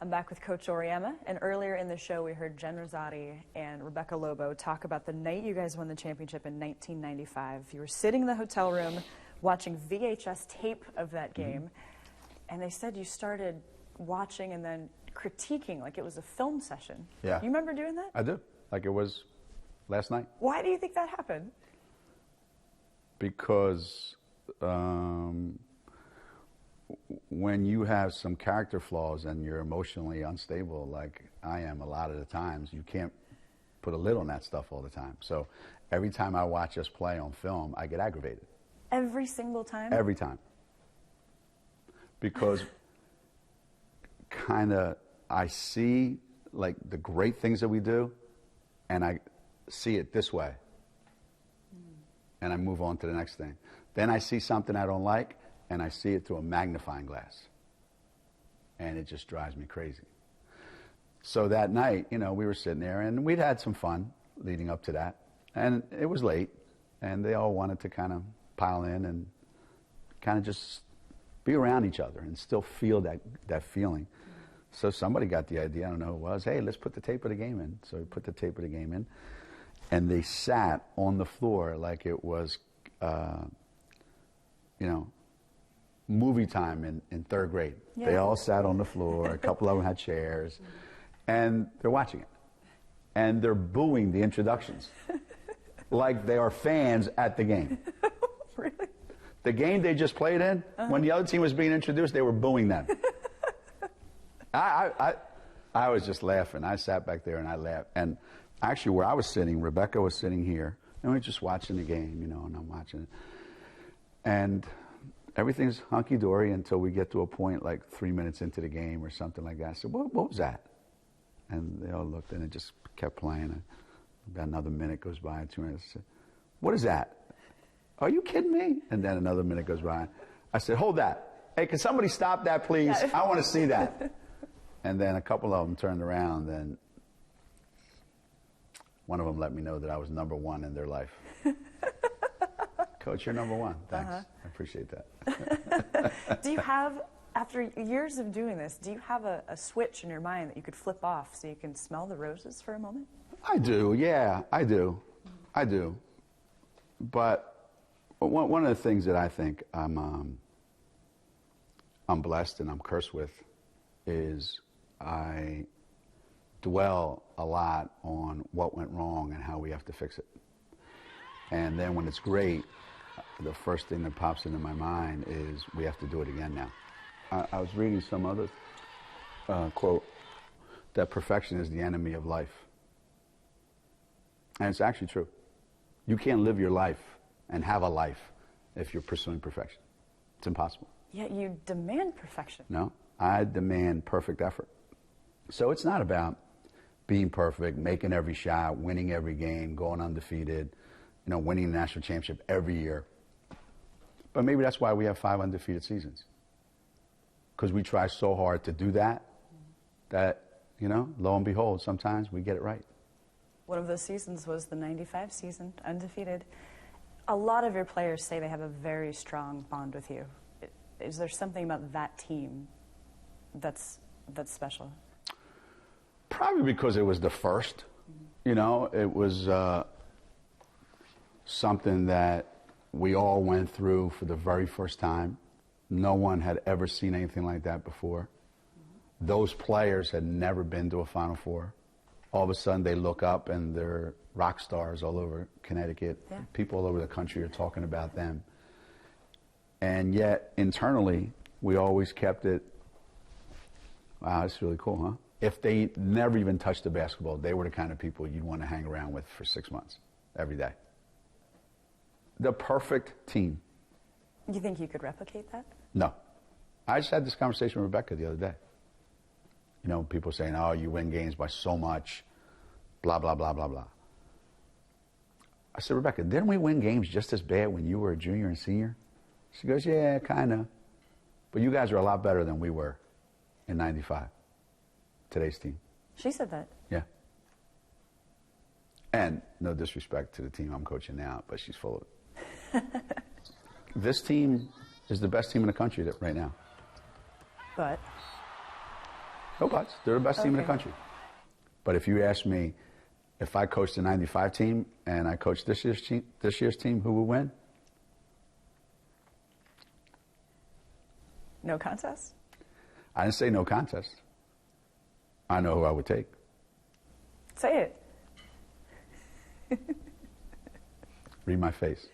I'm back with Coach Auriemma, and earlier in the show we heard Jen Rosati and Rebecca Lobo talk about the night you guys won the championship in 1995. You were sitting in the hotel room watching VHS tape of that game, and they said you started watching and then critiquing like it was a film session. Yeah. You remember doing that? I do, like it was last night. Why do you think that happened? Because when you have some character flaws and you're emotionally unstable, like I am a lot of the times, you can't put a lid on that stuff all the time. So every time I watch us play on film, I get aggravated. Every single time? Every time. Because kind of I see like the great things that we do, and I see it this way. And I move on to the next thing. Then I see something I don't like, and I see it through a magnifying glass. And it just drives me crazy. So that night, you know, we were sitting there, and we'd had some fun leading up to that. And it was late, and they all wanted to kind of pile in and kind of just be around each other and still feel that feeling. So somebody got the idea, I don't know who it was, hey, let's put the tape of the game in. So we put the tape of the game in. And they sat on the floor like it was, you know, movie time in third grade. Yeah. They all sat on the floor. A couple of them had chairs. And they're watching it. And they're booing the introductions like they are fans at the game. Really? The game they just played in, when the other team was being introduced, they were booing them. I was just laughing. I sat back there and I laughed. And actually, where I was sitting, Rebecca was sitting here, and we were just watching the game, you know, and I'm watching it. And everything's hunky-dory until we get to a point like 3 minutes into the game or something like that. I said, what was that? And they all looked, and it just kept playing. And about another minute goes by, 2 minutes. I said, what is that? Are you kidding me? And then another minute goes by. I said, hold that. Hey, can somebody stop that, please? I want to see that. And then a couple of them turned around, and one of them let me know that I was #1 in their life. Coach, you're #1. Thanks. I appreciate that. Do you have, after years of doing this, do you have a switch in your mind that you could flip off so you can smell the roses for a moment? I do, yeah, I do. I do. But one of the things that I think I'm blessed and I'm cursed with is I dwell a lot on what went wrong and how we have to fix it. And then when it's great, the first thing that pops into my mind is we have to do it again now. I was reading some other quote that perfection is the enemy of life. And it's actually true. You can't live your life and have a life if you're pursuing perfection. It's impossible. Yet you demand perfection. No, I demand perfect effort. So it's not about being perfect, making every shot, winning every game, going undefeated, you know, winning the national championship every year. But maybe that's why we have 5 undefeated seasons. Because we try so hard to do that, you know, lo and behold, sometimes we get it right. One of those seasons was the 95 season, undefeated. A lot of your players say they have a very strong bond with you. Is there something about that team that's special? Probably because it was the first. You know, it was something that we all went through for the very first time. No one had ever seen anything like that before. Those players had never been to a Final Four. All of a sudden they look up and they're rock stars all over Connecticut. Yeah. People all over the country are talking about them. And yet, internally, we always kept it, wow, that's really cool, huh? If they never even touched the basketball, they were the kind of people you'd want to hang around with for 6 months, every day. The perfect team. You think you could replicate that? No. I just had this conversation with Rebecca the other day. You know, people saying, oh, you win games by so much, blah, blah, blah, blah, blah. I said, Rebecca, didn't we win games just as bad when you were a junior and senior? She goes, yeah, kind of. But you guys are a lot better than we were in 95, today's team. She said that? Yeah. And no disrespect to the team I'm coaching now, but she's full of it. This team is the best team in the country right now. But? No buts. They're the best team in the Okay. country. But if you ask me, if I coached the '95 team and I coached this year's team, who would win? No contest? I didn't say no contest. I know who I would take. Say it. Read my face.